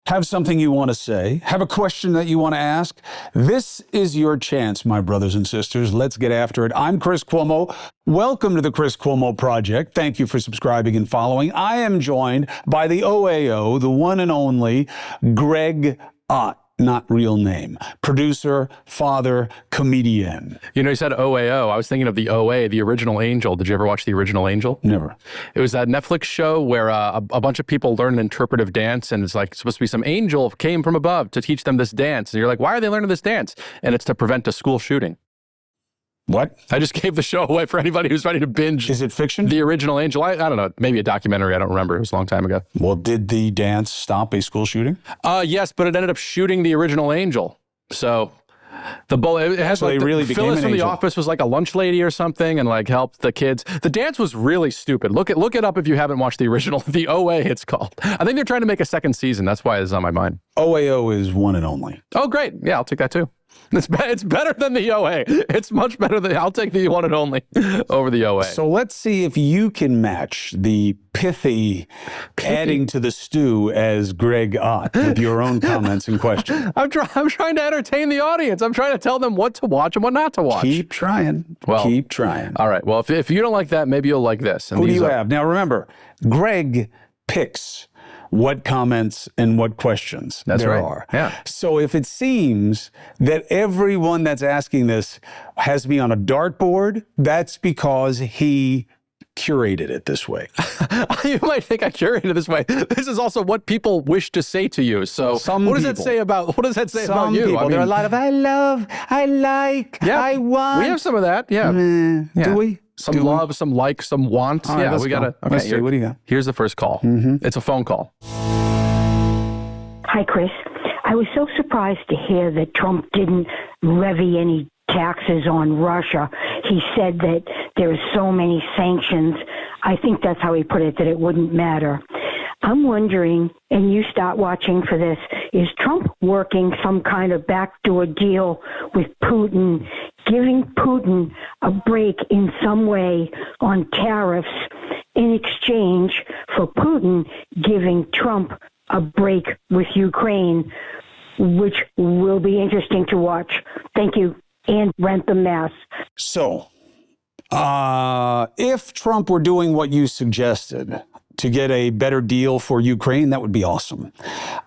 have something you want to say, have a question that you want to ask, this is your chance, my brothers and sisters. Let's get after it. I'm Chris Cuomo. Welcome to the Chris Cuomo Project. Thank you for subscribing and following. I am joined by the OAO, the one and only Greg Ott. Not real name. Producer, father, comedian. You know, you said OAO. I was thinking of the OA, the Original Angel. Did you ever watch the Original Angel? Never. It was that Netflix show where a bunch of people learn an interpretive dance, and it's like supposed to be some angel came from above to teach them this dance. And you're like, why are they learning this dance? And it's to prevent a school shooting. What? I just gave the show away for anybody who's ready to binge. Is it fiction? The Original Angel. I don't know. Maybe a documentary. I don't remember. It was a long time ago. Well, did the dance stop a school shooting? Yes, but it ended up shooting the Original Angel. So the bullet, it has So like they really became Phyllis an from The angel. Office was like a lunch lady or something and like helped the kids. The dance was really stupid. Look it up if you haven't watched the original. The OA it's called. I think they're trying to make a second season. That's why it's on my mind. OAO is one and only. Oh, great. Yeah, I'll take that too. It's better than the OA. It's much better than, I'll take the one and only over the OA. So let's see if you can match the pithy adding to the stew as Greg Ott with your own comments and questions. I'm trying to entertain the audience. I'm trying to tell them what to watch and what not to watch. Keep trying. Well, keep trying. All right. Well, if you don't like that, maybe you'll like this. And Who do these you are- have? Now remember, Greg picks what comments and what questions That's there right. are. Yeah. So if it seems that everyone that's asking this has to be on a dartboard, that's because he curated it this way. You might think I curated it this way. This is also what people wish to say to you. So what does that say about Some you? people, there are a lot of I love, I like, Yeah, I want. we have some of that. Yeah. Yeah. Do we? Some Do we? love, some like, some want. All right, Yeah, let's we go. got to. Okay, Let's see. What do you got? Here's the first call. It's a phone call. Hi, Chris. I was so surprised to hear that Trump didn't levy any taxes on Russia. He said that there are so many sanctions. I think that's how he put it, that it wouldn't matter. I'm wondering, and you start watching for this, is Trump working some kind of backdoor deal with Putin, giving Putin a break in some way on tariffs in exchange for Putin giving Trump a break with Ukraine, which will be interesting to watch. Thank you. And rent the mass. So, if Trump were doing what you suggested to get a better deal for Ukraine, that would be awesome.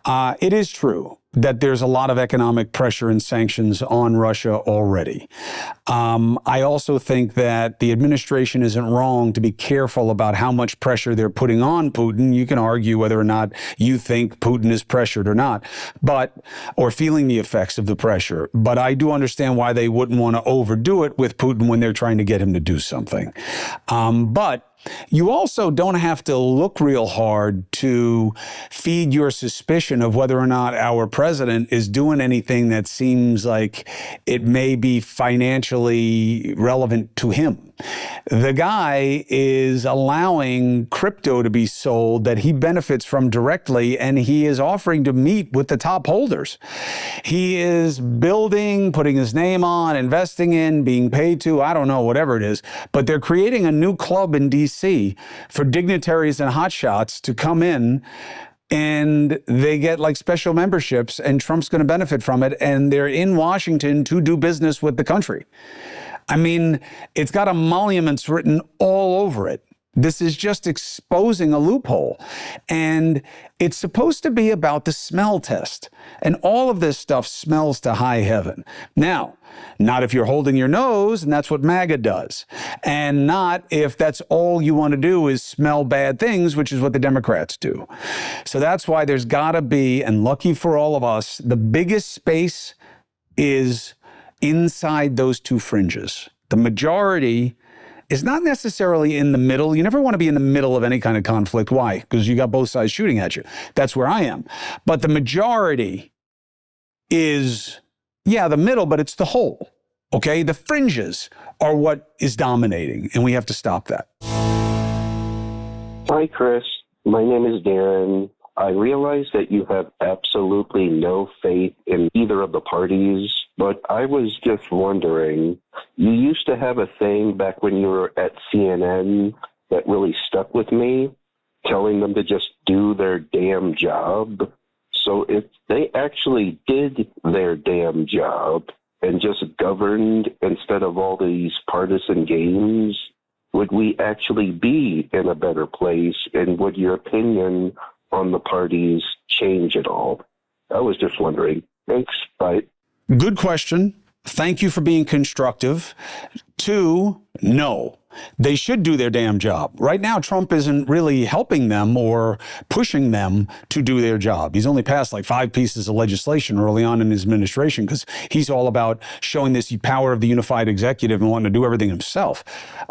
It is true that there's a lot of economic pressure and sanctions on Russia already. I also think that the administration isn't wrong to be careful about how much pressure they're putting on Putin. You can argue whether or not you think Putin is pressured or not, or feeling the effects of the pressure. But I do understand why they wouldn't want to overdo it with Putin when they're trying to get him to do something. But you also don't have to look real hard to feed your suspicion of whether or not our president is doing anything that seems like it may be financially relevant to him. The guy is allowing crypto to be sold that he benefits from directly, and he is offering to meet with the top holders. He is building, putting his name on, investing in, being paid to, I don't know, whatever it is. But they're creating a new club in D.C. for dignitaries and hotshots to come in, and they get like special memberships, and Trump's going to benefit from it. And they're in Washington to do business with the country. I mean, it's got emoluments written all over it. This is just exposing a loophole. And it's supposed to be about the smell test. And all of this stuff smells to high heaven. Now, not if you're holding your nose, and that's what MAGA does. And not if that's all you want to do is smell bad things, which is what the Democrats do. So that's why there's got to be, and lucky for all of us, the biggest space is inside those two fringes. The majority is not necessarily in the middle. You never want to be in the middle of any kind of conflict. Why? Because you got both sides shooting at you. That's where I am. But the majority is, the middle, but it's the whole. Okay? The fringes are what is dominating, and we have to stop that. Hi, Chris. My name is Darren. I realize that you have absolutely no faith in either of the parties, but I was just wondering, you used to have a thing back when you were at CNN that really stuck with me, telling them to just do their damn job. So if they actually did their damn job and just governed instead of all these partisan games, would we actually be in a better place? And would your opinion on the parties change at all? I was just wondering. Thanks. Bye. Good question. Thank you for being constructive. 2, no. They should do their damn job. Right now, Trump isn't really helping them or pushing them to do their job. He's only passed like 5 pieces of legislation early on in his administration because he's all about showing this power of the unified executive and wanting to do everything himself.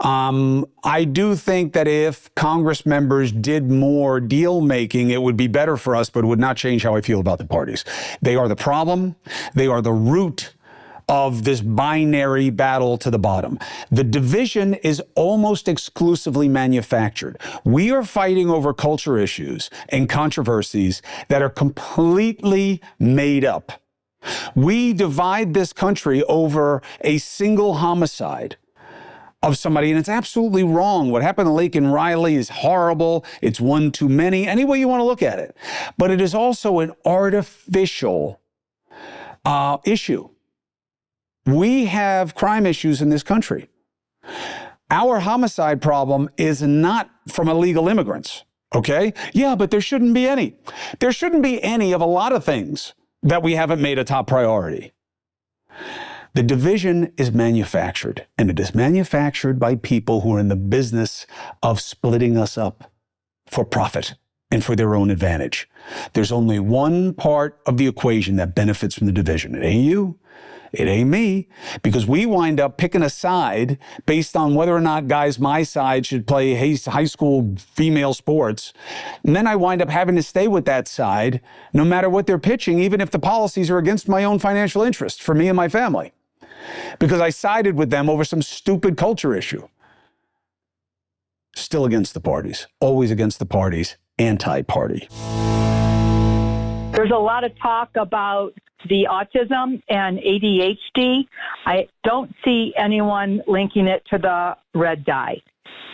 I do think that if Congress members did more deal making, it would be better for us, but it would not change how I feel about the parties. They are the problem. They are the root of this binary battle to the bottom. The division is almost exclusively manufactured. We are fighting over culture issues and controversies that are completely made up. We divide this country over a single homicide of somebody, and it's absolutely wrong. What happened to Laken Riley is horrible. It's one too many, any way you want to look at it. But it is also an artificial issue. We have crime issues in this country. Our homicide problem is not from illegal immigrants, okay? Yeah, but there shouldn't be any. There shouldn't be any of a lot of things that we haven't made a top priority. The division is manufactured, and it is manufactured by people who are in the business of splitting us up for profit and for their own advantage. There's only one part of the equation that benefits from the division. It ain't you. It ain't me, because we wind up picking a side based on whether or not guys my side should play high school female sports. And then I wind up having to stay with that side no matter what they're pitching, even if the policies are against my own financial interest for me and my family, because I sided with them over some stupid culture issue. Still against the parties, always against the parties, anti-party. There's a lot of talk about the autism and ADHD. I don't see anyone linking it to the red dye.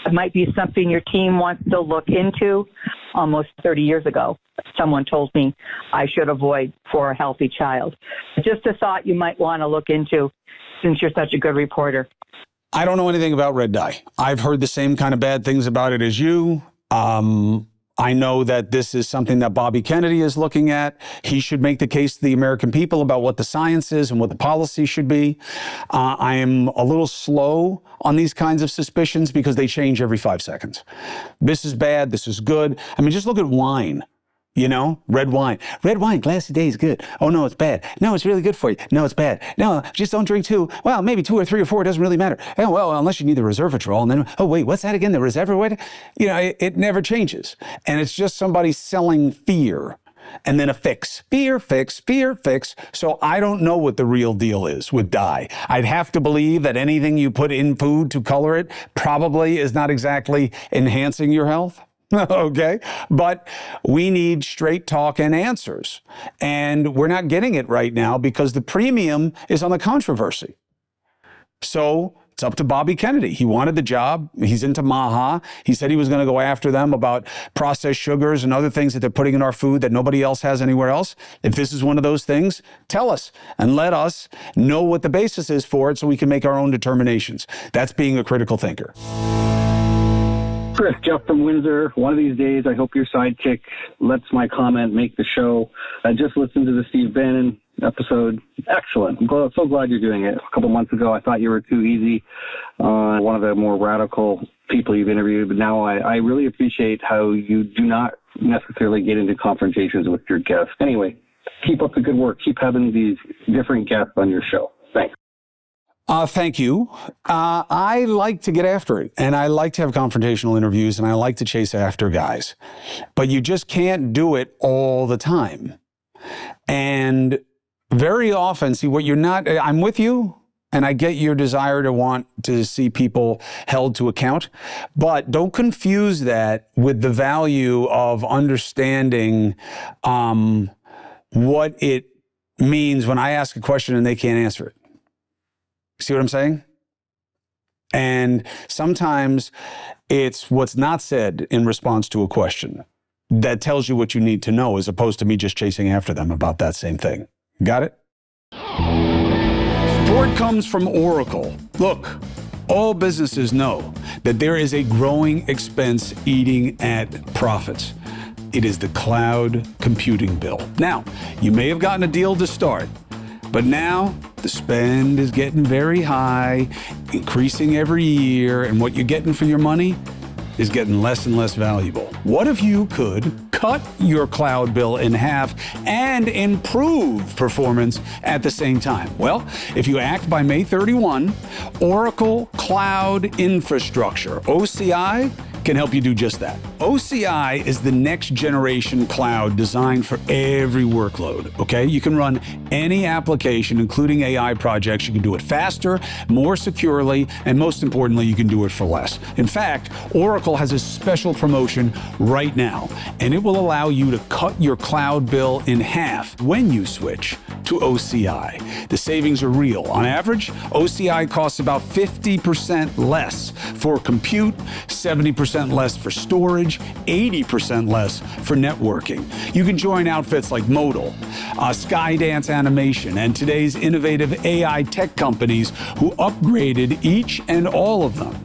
It might be something your team wants to look into. Almost 30 years ago, someone told me I should avoid for a healthy child. Just a thought you might want to look into since you're such a good reporter. I don't know anything about red dye. I've heard the same kind of bad things about it as you. I know that this is something that Bobby Kennedy is looking at. He should make the case to the American people about what the science is and what the policy should be. I am a little slow on these kinds of suspicions because they change every 5 seconds. This is bad. This is good. I mean, just look at wine. You know, red wine, glass a day is good. Oh, no, it's bad. No, it's really good for you. No, it's bad. No, just don't drink 2. Well, maybe 2 or 3 or 4, it doesn't really matter. Oh, well, unless you need the resveratrol. And then, oh, wait, what's that again? The resveratrol? You know, it never changes. And it's just somebody selling fear and then a fix. Fear, fix, fear, fix. So I don't know what the real deal is with dye. I'd have to believe that anything you put in food to color it probably is not exactly enhancing your health. Okay, but we need straight talk and answers. And we're not getting it right now because the premium is on the controversy. So it's up to Bobby Kennedy. He wanted the job. He's into Maha. He said he was going to go after them about processed sugars and other things that they're putting in our food that nobody else has anywhere else. If this is one of those things, tell us and let us know what the basis is for it so we can make our own determinations. That's being a critical thinker. Chris, Jeff from Windsor. One of these days, I hope your sidekick lets my comment make the show. I just listened to the Steve Bannon episode. Excellent. I'm so glad you're doing it. A couple months ago, I thought you were too easy on one of the more radical people you've interviewed, but now I really appreciate how you do not necessarily get into confrontations with your guests. Anyway, keep up the good work. Keep having these different guests on your show. Thanks. Thank you. I like to get after it, and I like to have confrontational interviews, and I like to chase after guys. But you just can't do it all the time. And very often, see, what you're not, I'm with you, and I get your desire to want to see people held to account, but don't confuse that with the value of understanding what it means when I ask a question and they can't answer it. See what I'm saying? And sometimes it's what's not said in response to a question that tells you what you need to know, as opposed to me just chasing after them about that same thing. Got it? Support comes from Oracle. Look, all businesses know that there is a growing expense eating at profits. It is the cloud computing bill. Now, you may have gotten a deal to start, but now the spend is getting very high, increasing every year, and what you're getting for your money is getting less and less valuable. What if you could cut your cloud bill in half and improve performance at the same time? Well, if you act by May 31, Oracle Cloud Infrastructure, OCI, can help you do just that. OCI is the next generation cloud designed for every workload, okay? You can run any application, including AI projects. You can do it faster, more securely, and most importantly, you can do it for less. In fact, Oracle has a special promotion right now, and it will allow you to cut your cloud bill in half when you switch to OCI. The savings are real. On average, OCI costs about 50% less for compute, 70% less for storage, 80% less for networking. You can join outfits like Modal, Skydance Animation, and today's innovative AI tech companies who upgraded each and all of them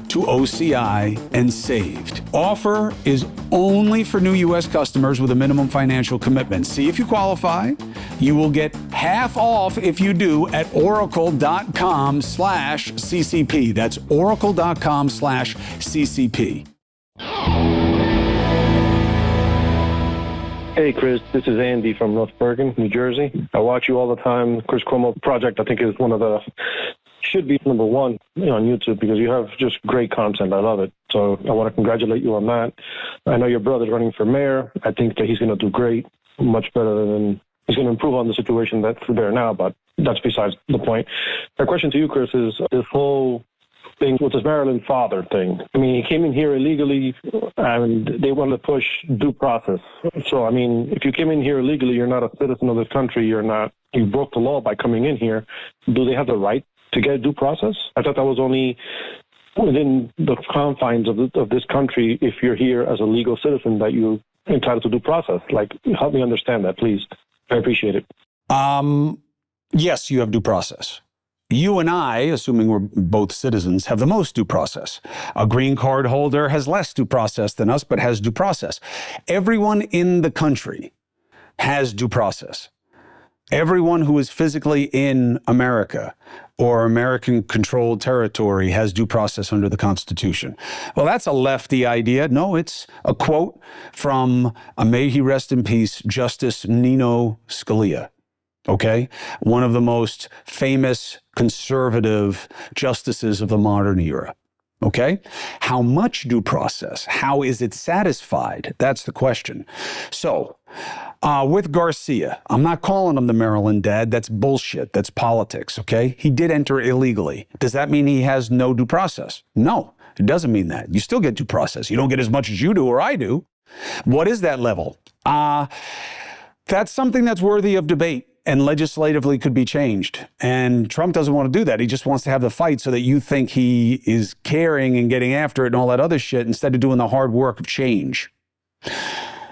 to OCI and saved. Offer is only for new U.S. customers with a minimum financial commitment. See if you qualify. You will get half off if you do at oracle.com/CCP. That's oracle.com/CCP. Hey, Chris, this is Andy from North Bergen, New Jersey. I watch you all the time. Chris Cuomo Project, I think, is one of the, should be number one on YouTube because you have just great content. I love it. So I want to congratulate you on that. I know your brother's running for mayor. I think that he's going to do great, much better than, he's going to improve on the situation that's there now, but that's besides the point. My question to you, Chris, is this whole thing with this Maryland father thing. I mean, he came in here illegally and they wanted to push due process. So, I mean, if you came in here illegally, you're not a citizen of this country. You broke the law by coming in here. Do they have the right to get due process? I thought that was only within the confines of this country, if you're here as a legal citizen, that you're entitled to due process. Like, help me understand that, please. I appreciate it. Yes, you have due process. You and I, assuming we're both citizens, have the most due process. A green card holder has less due process than us, but has due process. Everyone in the country has due process. Everyone who is physically in America or American-controlled territory has due process under the Constitution. Well, that's a lefty idea. No, it's a quote from, may he rest in peace, Justice Nino Scalia. Okay? One of the most famous conservative justices of the modern era. Okay? How much due process? How is it satisfied? That's the question. So, with Garcia, I'm not calling him the Maryland dad. That's bullshit. That's politics, okay? He did enter illegally. Does that mean he has no due process? No, it doesn't mean that. You still get due process. You don't get as much as you do or I do. What is that level? That's something that's worthy of debate and legislatively could be changed. And Trump doesn't want to do that. He just wants to have the fight so that you think he is caring and getting after it and all that other shit instead of doing the hard work of change.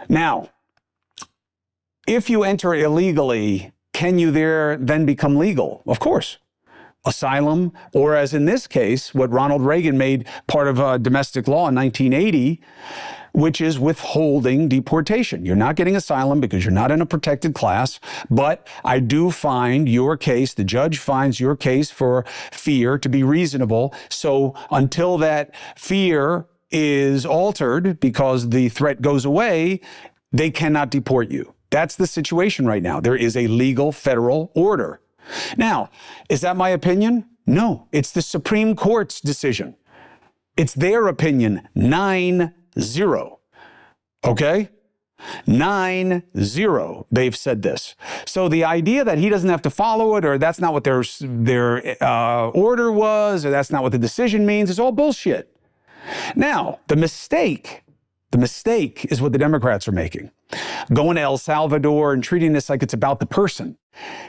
Now, if you enter illegally, can you then become legal? Of course. Asylum, or as in this case, what Ronald Reagan made part of domestic law in 1980, which is withholding deportation. You're not getting asylum because you're not in a protected class, but I do find your case, the judge finds your case for fear to be reasonable. So until that fear is altered because the threat goes away, they cannot deport you. That's the situation right now. There is a legal federal order. Now, is that my opinion? No, it's the Supreme Court's decision. It's their opinion, 9-0. Okay? 9-0. They've said this. So the idea that he doesn't have to follow it, or that's not what their order was, or that's not what the decision means, is all bullshit. Now, the mistake is what the Democrats are making. Going to El Salvador and treating this like it's about the person.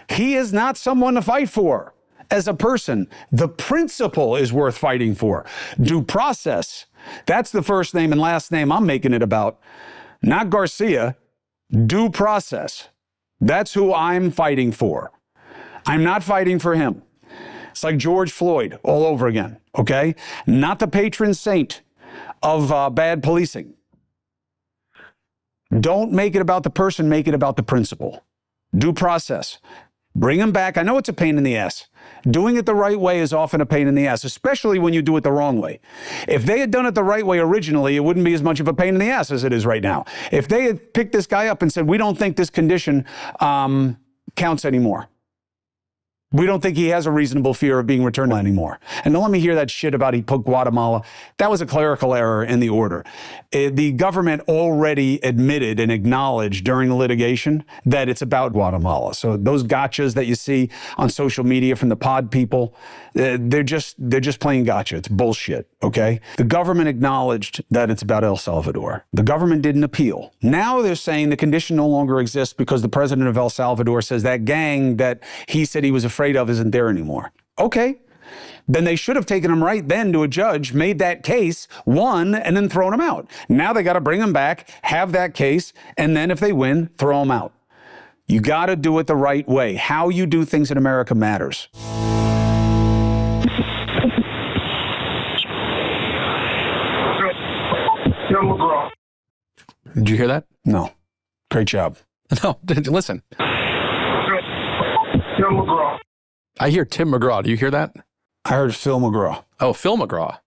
He is not someone to fight for. As a person, the principle is worth fighting for. Due process, that's the first name and last name I'm making it about. not Garcia. Due process. That's who I'm fighting for. I'm not fighting for him. It's like George Floyd all over again, okay? Not the patron saint of bad policing. Don't make it about the person, make it about the principle. Due process. Bring them back. I know it's a pain in the ass. Doing it the right way is often a pain in the ass, especially when you do it the wrong way. If they had done it the right way originally, it wouldn't be as much of a pain in the ass as it is right now. If they had picked this guy up and said, we don't think this condition counts anymore. We don't think he has a reasonable fear of being returned anymore. And don't let me hear that shit about he put Guatemala. That was a clerical error in the order. The government already admitted and acknowledged during the litigation that it's about Guatemala. So those gotchas that you see on social media from the pod people, they're just playing gotcha. It's bullshit, okay? The government acknowledged that it's about El Salvador. The government didn't appeal. Now they're saying the condition no longer exists because the president of El Salvador says that gang that he said he was afraid of isn't there anymore. Okay. Then they should have taken him right then to a judge, made that case, won, and then thrown him out. Now they got to bring him back, have that case, and then if they win, throw him out. You got to do it the right way. How you do things in America matters. Did you hear that? No. Great job. No, listen. I hear Tim McGraw. Do you hear that? I heard Phil McGraw. Oh, Phil McGraw.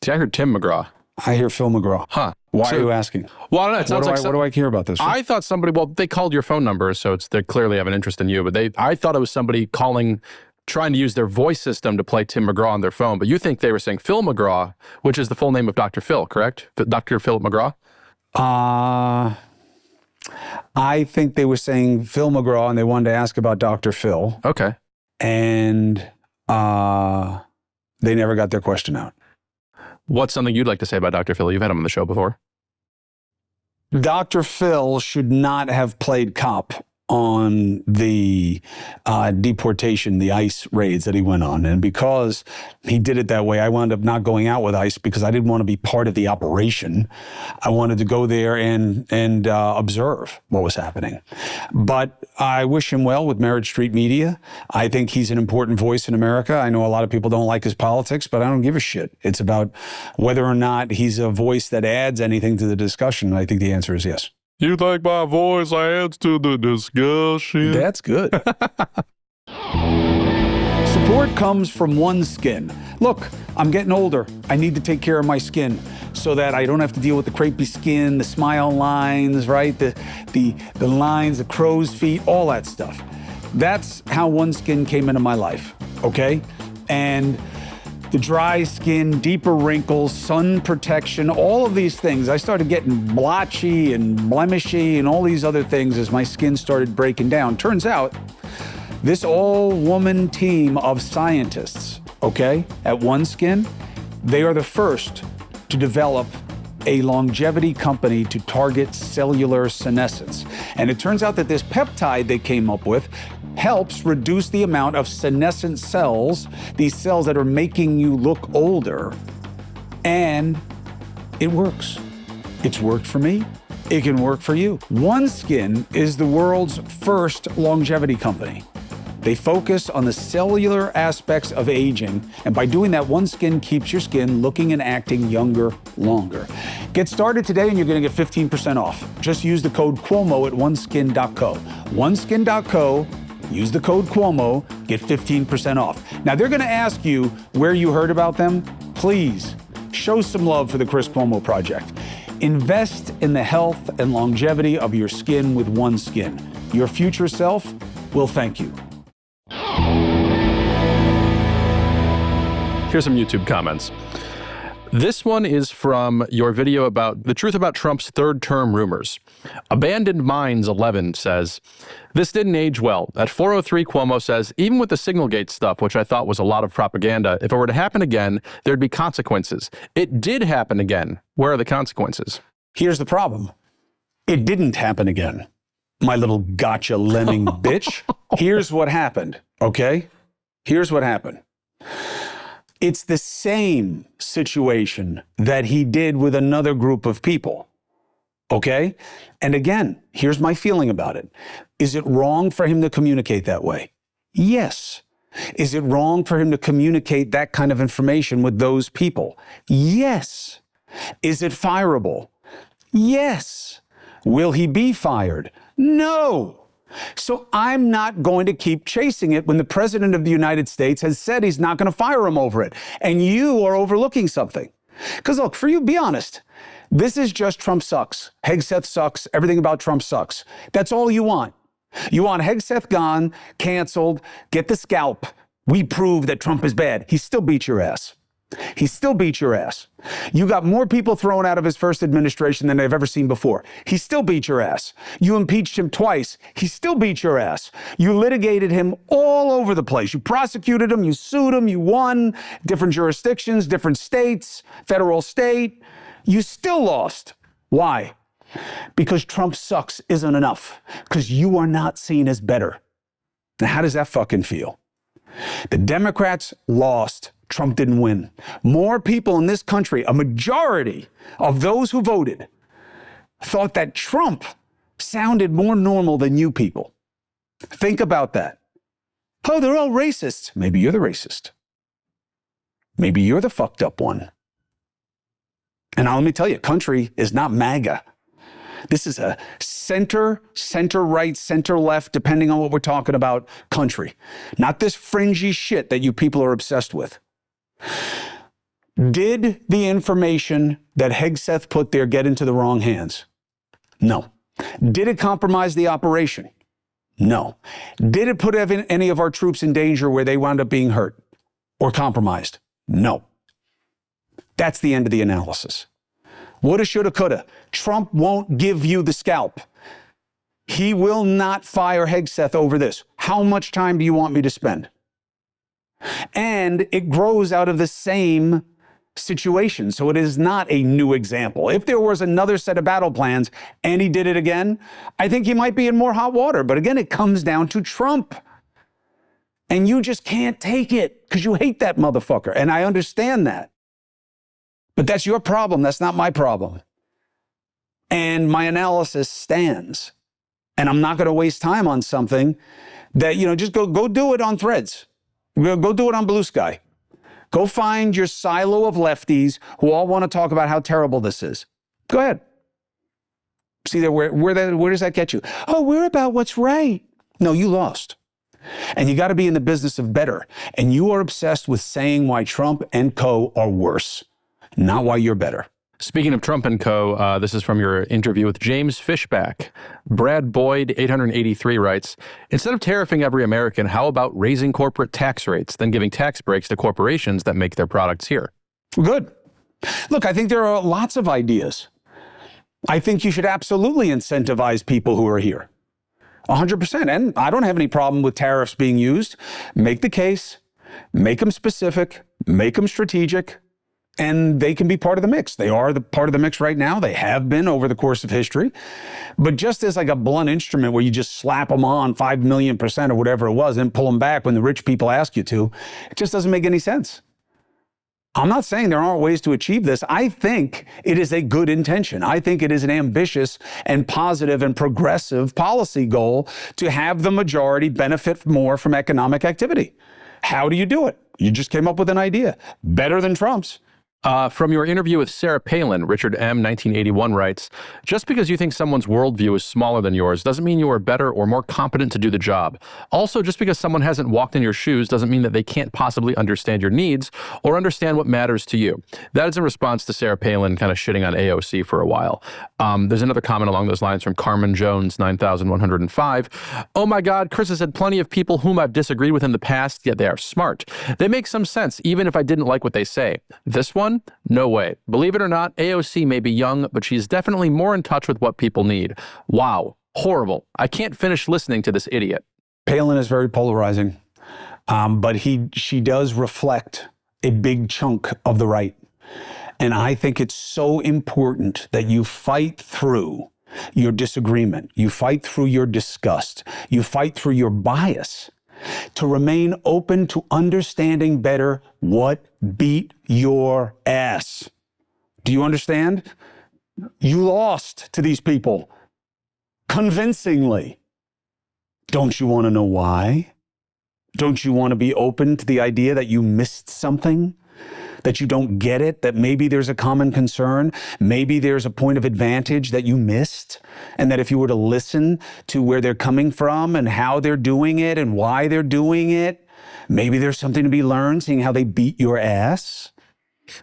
See, I heard Tim McGraw. I hear Phil McGraw. Huh. Why are you asking? Well, I don't know. It sounds like what do I hear about this? I thought somebody, well, they called your phone number, so they clearly have an interest in you, but I thought it was somebody calling, trying to use their voice system to play Tim McGraw on their phone, but you think they were saying Phil McGraw, which is the full name of Dr. Phil, correct? Dr. Philip McGraw? I think they were saying Phil McGraw, and they wanted to ask about Dr. Phil. Okay. And they never got their question out. What's something you'd like to say about Dr. Phil? You've had him on the show before. Dr. Phil should not have played cop on the deportation, the ICE raids that he went on. And because he did it that way, I wound up not going out with ICE because I didn't want to be part of the operation. I wanted to go there and observe what was happening. But I wish him well with Merritt Street Media. I think he's an important voice in America. I know a lot of people don't like his politics, but I don't give a shit. It's about whether or not he's a voice that adds anything to the discussion. I think the answer is yes. You think my voice adds to the discussion? That's good. Support comes from OneSkin. Look, I'm getting older. I need to take care of my skin so that I don't have to deal with the crepey skin, the smile lines, right? The lines, the crow's feet, all that stuff. That's how OneSkin came into my life, okay? And the dry skin, deeper wrinkles, sun protection, all of these things. I started getting blotchy and blemishy and all these other things as my skin started breaking down. Turns out, this all-woman team of scientists, okay, at OneSkin, they are the first to develop a longevity company to target cellular senescence. And it turns out that this peptide they came up with helps reduce the amount of senescent cells, these cells that are making you look older, and it works. It's worked for me. It can work for you. OneSkin is the world's first longevity company. They focus on the cellular aspects of aging, and by doing that, OneSkin keeps your skin looking and acting younger longer. Get started today and you're going to get 15% off. Just use the code Cuomo at oneskin.co. Oneskin.co. Use the code Cuomo, get 15% off. Now, they're going to ask you where you heard about them. Please show some love for the Chris Cuomo Project. Invest in the health and longevity of your skin with OneSkin. Your future self will thank you. Here's some YouTube comments. This one is from your video about the truth about Trump's third-term rumors. Abandoned Minds 11 says, this didn't age well. At 4:03, Cuomo says, even with the Signalgate stuff, which I thought was a lot of propaganda, if it were to happen again, there'd be consequences. It did happen again. Where are the consequences? Here's the problem. It didn't happen again. My little gotcha lemming bitch. Here's what happened, okay? Here's what happened. It's the same situation that he did with another group of people. Okay? And again, here's my feeling about it. Is it wrong for him to communicate that way? Yes. Is it wrong for him to communicate that kind of information with those people? Yes. Is it fireable? Yes. Will he be fired? No. So I'm not going to keep chasing it when the President of the United States has said he's not going to fire him over it. And you are overlooking something. Because look, for you, be honest. This is just Trump sucks. Hegseth sucks. Everything about Trump sucks. That's all you want. You want Hegseth gone, canceled, get the scalp. We prove that Trump is bad. He still beat your ass. He still beat your ass. You got more people thrown out of his first administration than I've ever seen before. He still beat your ass. You impeached him twice. He still beat your ass. You litigated him all over the place. You prosecuted him. You sued him. You won. Different jurisdictions, different states, federal, state. You still lost. Why? Because Trump sucks isn't enough. Because you are not seen as better. Now, how does that fucking feel? The Democrats lost. Trump didn't win. More people in this country, a majority of those who voted, thought that Trump sounded more normal than you people. Think about that. Oh, they're all racists. Maybe you're the racist. Maybe you're the fucked up one. And now let me tell you, country is not MAGA. This is a center, center-right, center-left, depending on what we're talking about, country. Not this fringy shit that you people are obsessed with. Did the information that Hegseth put there get into the wrong hands? No. Did it compromise the operation? No. Did it put any of our troops in danger where they wound up being hurt or compromised? No. That's the end of the analysis. Woulda, shoulda, coulda. Trump won't give you the scalp. He will not fire Hegseth over this. How much time do you want me to spend? And it grows out of the same situation. So it is not a new example. If there was another set of battle plans and he did it again, I think he might be in more hot water. But again, it comes down to Trump. And you just can't take it because you hate that motherfucker. And I understand that. But that's your problem. That's not my problem. And my analysis stands. And I'm not going to waste time on something that, just go do it on Threads. Go do it on Blue Sky. Go find your silo of lefties who all want to talk about how terrible this is. Go ahead. See there, where does that get you? Oh, we're about what's right. No, you lost. And you got to be in the business of better. And you are obsessed with saying why Trump and co are worse, not why you're better. Speaking of Trump and co., this is from your interview with James Fishback. Brad Boyd, 883, writes, instead of tariffing every American, how about raising corporate tax rates, then giving tax breaks to corporations that make their products here? Good. Look, I think there are lots of ideas. I think you should absolutely incentivize people who are here. 100%. And I don't have any problem with tariffs being used. Make the case, make them specific, make them strategic. And they can be part of the mix. They are the part of the mix right now. They have been over the course of history. But just as like a blunt instrument where you just slap them on 5 million% or whatever it was and pull them back when the rich people ask you to, it just doesn't make any sense. I'm not saying there aren't ways to achieve this. I think it is a good intention. I think it is an ambitious and positive and progressive policy goal to have the majority benefit more from economic activity. How do you do it? You just came up with an idea. Better than Trump's. From your interview with Sarah Palin, Richard M., 1981, writes, just because you think someone's worldview is smaller than yours doesn't mean you are better or more competent to do the job. Also, just because someone hasn't walked in your shoes doesn't mean that they can't possibly understand your needs or understand what matters to you. That is in response to Sarah Palin kind of shitting on AOC for a while. There's another comment along those lines from Carmen Jones, 9105. Oh my God, Chris has had plenty of people whom I've disagreed with in the past, yet they are smart. They make some sense, even if I didn't like what they say. This one? No way. Believe it or not, AOC may be young, but she's definitely more in touch with what people need. Wow. Horrible. I can't finish listening to this idiot. Palin is very polarizing, but she does reflect a big chunk of the right. And I think it's so important that you fight through your disagreement. You fight through your disgust. You fight through your bias. to remain open to understanding better what beat your ass. Do you understand? You lost to these people convincingly. Don't you want to know why? Don't you want to be open to the idea that you missed something? That you don't get it? That maybe there's a common concern? Maybe there's a point of advantage that you missed? And that if you were to listen to where they're coming from and how they're doing it and why they're doing it, maybe there's something to be learned, seeing how they beat your ass?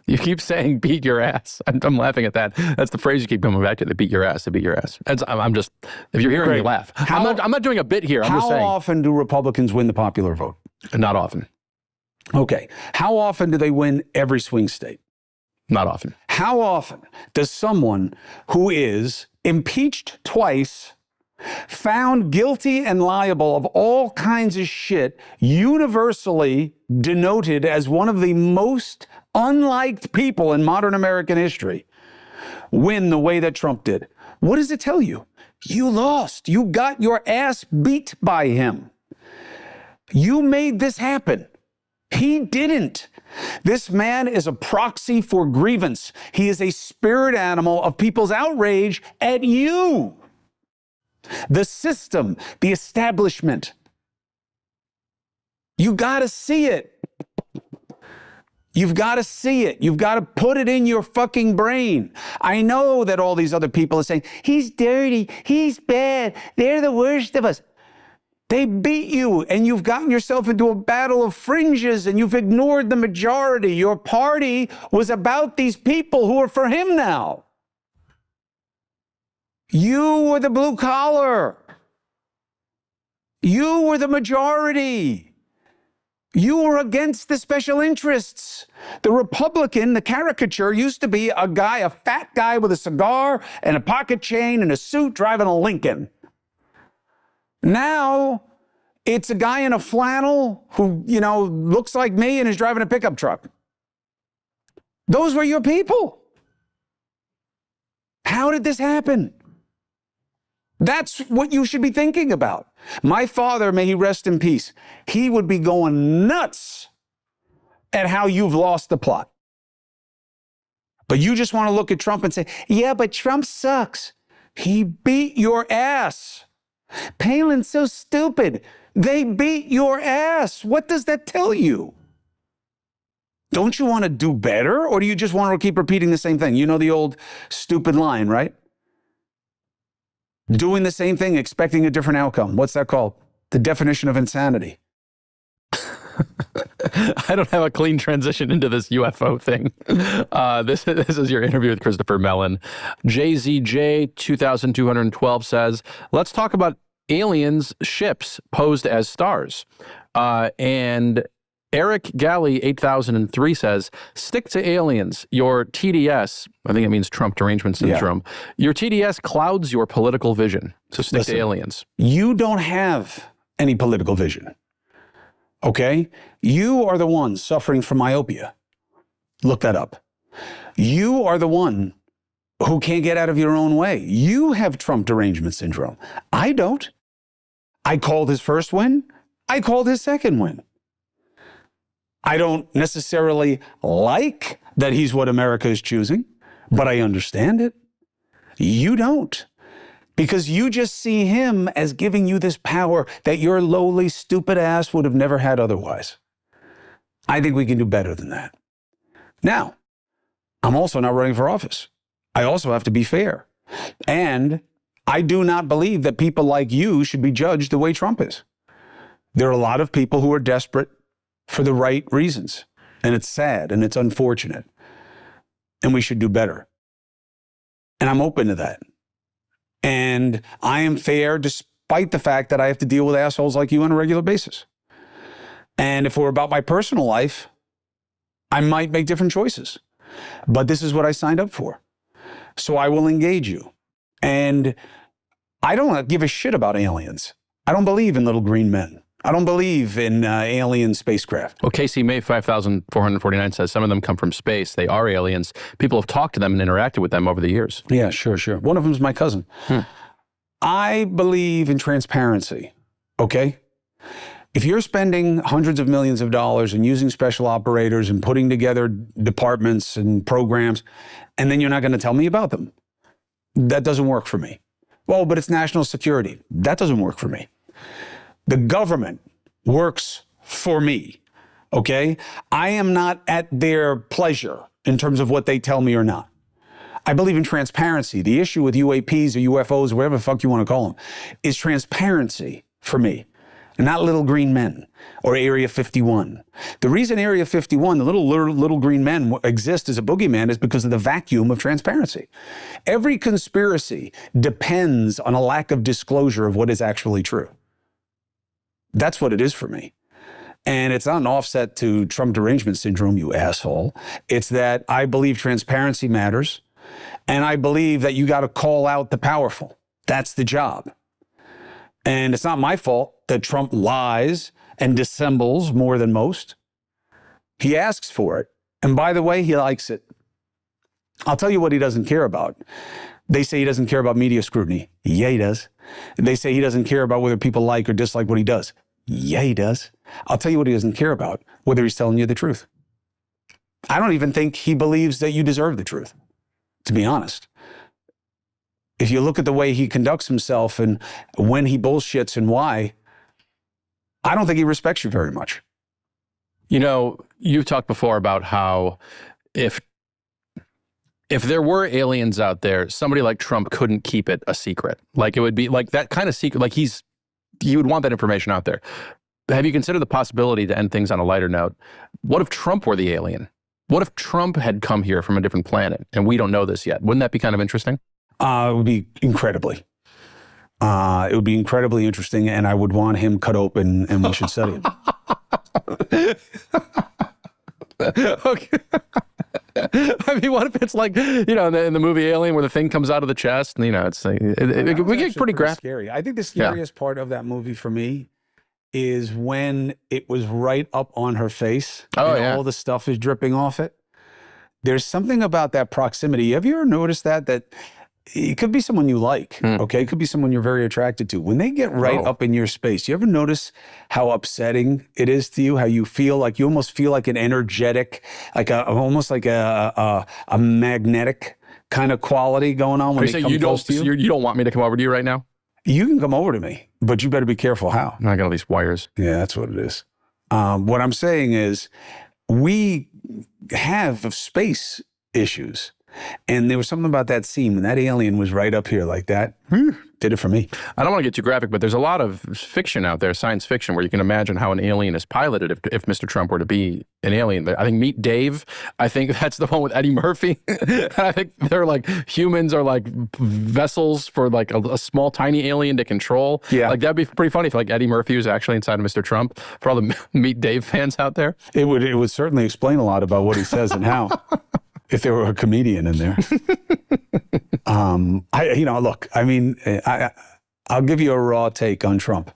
You keep saying beat your ass. I'm laughing at that. That's the phrase you keep coming back to, the beat your ass, the beat your ass. I'm just, if you're hearing me laugh. I'm not doing a bit here. I'm just saying. How often do Republicans win the popular vote? Not often. Okay. How often do they win every swing state? Not often. How often does someone who is impeached twice, found guilty and liable of all kinds of shit, universally denoted as one of the most unliked people in modern American history, win the way that Trump did? What does it tell you? You lost. You got your ass beat by him. You made this happen. He didn't. This man is a proxy for grievance. He is a spirit animal of people's outrage at you. The system, the establishment. You got to see it. You've got to see it. You've got to put it in your fucking brain. I know that all these other people are saying, he's dirty, he's bad, they're the worst of us. They beat you, and you've gotten yourself into a battle of fringes, and you've ignored the majority. Your party was about these people who are for him now. You were the blue collar. You were the majority. You were against the special interests. The Republican, the caricature, used to be a guy, a fat guy with a cigar and a pocket chain and a suit driving a Lincoln. Now, it's a guy in a flannel who, looks like me and is driving a pickup truck. Those were your people. How did this happen? That's what you should be thinking about. My father, may he rest in peace, he would be going nuts at how you've lost the plot. But you just want to look at Trump and say, yeah, but Trump sucks. He beat your ass. Palin's so stupid. They beat your ass. What does that tell you? Don't you want to do better, or do you just want to keep repeating the same thing? You know the old stupid line, right? Doing the same thing, expecting a different outcome. What's that called? The definition of insanity. I don't have a clean transition into this UFO thing. This is your interview with Christopher Mellon. JZJ 2212 says, let's talk about aliens' ships posed as stars. And Eric Galley 8003 says, stick to aliens. Your TDS, I think it means Trump derangement syndrome. Yeah. Your TDS clouds your political vision. So stick to aliens. You don't have any political vision. Okay? You are the one suffering from myopia. Look that up. You are the one who can't get out of your own way. You have Trump derangement syndrome. I don't. I called his first win. I called his second win. I don't necessarily like that he's what America is choosing, but I understand it. You don't. Because you just see him as giving you this power that your lowly, stupid ass would have never had otherwise. I think we can do better than that. Now, I'm also not running for office. I also have to be fair. And I do not believe that people like you should be judged the way Trump is. There are a lot of people who are desperate for the right reasons. And it's sad and it's unfortunate. And we should do better. And I'm open to that. And I am fair despite the fact that I have to deal with assholes like you on a regular basis. And if it were about my personal life, I might make different choices. But this is what I signed up for. So I will engage you. And I don't give a shit about aliens. I don't believe in little green men. I don't believe in alien spacecraft. Well, Casey May 5449 says some of them come from space. They are aliens. People have talked to them and interacted with them over the years. Yeah, sure. One of them is my cousin. I believe in transparency, okay? If you're spending hundreds of millions of dollars and using special operators and putting together departments and programs, and then you're not going to tell me about them, that doesn't work for me. Well, but it's national security. That doesn't work for me. The government works for me, okay? I am not at their pleasure in terms of what they tell me or not. I believe in transparency. The issue with UAPs or UFOs, or whatever the fuck you want to call them, is transparency for me. Not little green men or Area 51. The reason Area 51, the little green men exist as a boogeyman is because of the vacuum of transparency. Every conspiracy depends on a lack of disclosure of what is actually true. That's what it is for me. And it's not an offset to Trump derangement syndrome, you asshole. It's that I believe transparency matters, and I believe that you got to call out the powerful. That's the job. And it's not my fault that Trump lies and dissembles more than most. He asks for it. And by the way, he likes it. I'll tell you what he doesn't care about. They say he doesn't care about media scrutiny. Yeah, he does. They say he doesn't care about whether people like or dislike what he does. Yeah, he does. I'll tell you what he doesn't care about, whether he's telling you the truth. I don't even think he believes that you deserve the truth, to be honest. If you look at the way he conducts himself and when he bullshits and why, I don't think he respects you very much. You know, you've talked before about how if there were aliens out there, somebody like Trump couldn't keep it a secret. Like it would be like that kind of secret, like he would want that information out there. Have you considered the possibility, to end things on a lighter note, what if Trump were the alien? What if Trump had come here from a different planet and we don't know this yet? Wouldn't that be kind of interesting? It would be incredibly. It would be incredibly interesting, and I would want him cut open, and we should study him. Okay. I mean, what if it's like, you know, in the movie Alien, where the thing comes out of the chest, and, you know, it's we get pretty graphic. Scary. I think the scariest part of that movie for me is when it was right up on her face, and all the stuff is dripping off it. There's something about that proximity. Have you ever noticed that it could be someone you like, okay? It could be someone you're very attracted to. When they get right up in your space, you ever notice how upsetting it is to you? How you feel like, you almost feel like an energetic, like almost like a magnetic kind of quality going on when they come close to you? You don't want me to come over to you right now? You can come over to me, but you better be careful how. I got all these wires. Yeah, that's what it is. What I'm saying is we have space issues. And there was something about that scene when that alien was right up here like that. Did it for me. I don't want to get too graphic, but there's a lot of fiction out there, science fiction, where you can imagine how an alien is piloted if Mr. Trump were to be an alien. I think Meet Dave, I think that's the one with Eddie Murphy. I think they're like, humans are like vessels for like a small, tiny alien to control. Yeah. Like that'd be pretty funny if like Eddie Murphy was actually inside of Mr. Trump, for all the Meet Dave fans out there. It would certainly explain a lot about what he says and how. If there were a comedian in there. Look, I mean, I'll give you a raw take on Trump.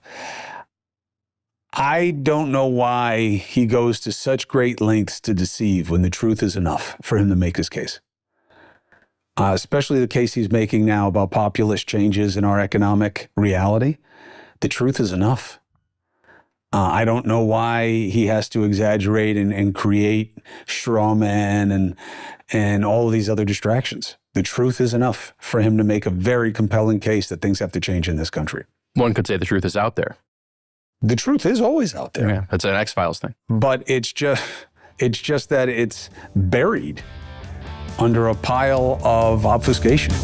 I don't know why he goes to such great lengths to deceive when the truth is enough for him to make his case. Especially the case he's making now about populist changes in our economic reality. The truth is enough. I don't know why he has to exaggerate and create straw man and all of these other distractions. The truth is enough for him to make a very compelling case that things have to change in this country. One could say the truth is out there. The truth is always out there. Yeah, that's an X-Files thing. But it's just that it's buried under a pile of obfuscation.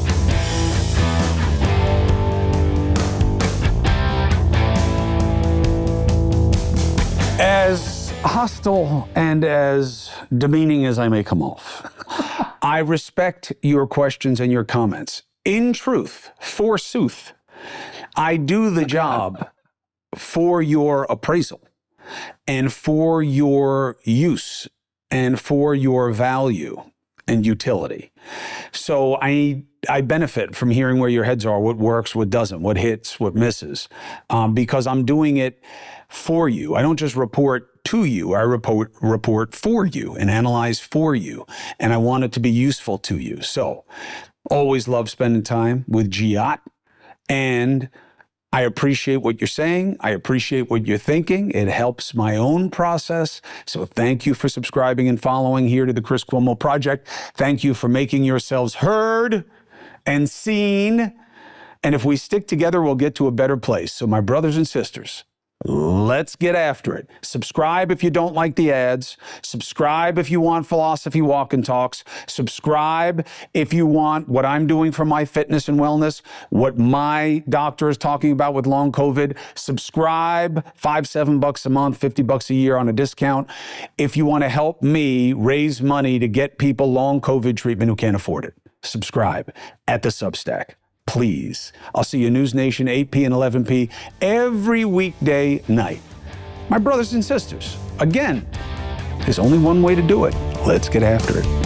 As hostile and as demeaning as I may come off, I respect your questions and your comments. In truth, forsooth, I do the job for your appraisal and for your use and for your value and utility. So I benefit from hearing where your heads are, what works, what doesn't, what hits, what misses, because I'm doing it for you. I don't just report to you. I report for you and analyze for you. And I want it to be useful to you. So always love spending time with Giat. And I appreciate what you're saying. I appreciate what you're thinking. It helps my own process. So thank you for subscribing and following here to the Chris Cuomo Project. Thank you for making yourselves heard and seen. And if we stick together, we'll get to a better place. So my brothers and sisters, let's get after it. Subscribe if you don't like the ads. Subscribe if you want philosophy walk and talks. Subscribe if you want what I'm doing for my fitness and wellness, what my doctor is talking about with long COVID. Subscribe, $5-7 a month, $50 a year on a discount. If you want to help me raise money to get people long COVID treatment who can't afford it, subscribe at the Substack. Please. I'll see you News Nation, 8p and 11p every weekday night. My brothers and sisters, again, there's only one way to do it. Let's get after it.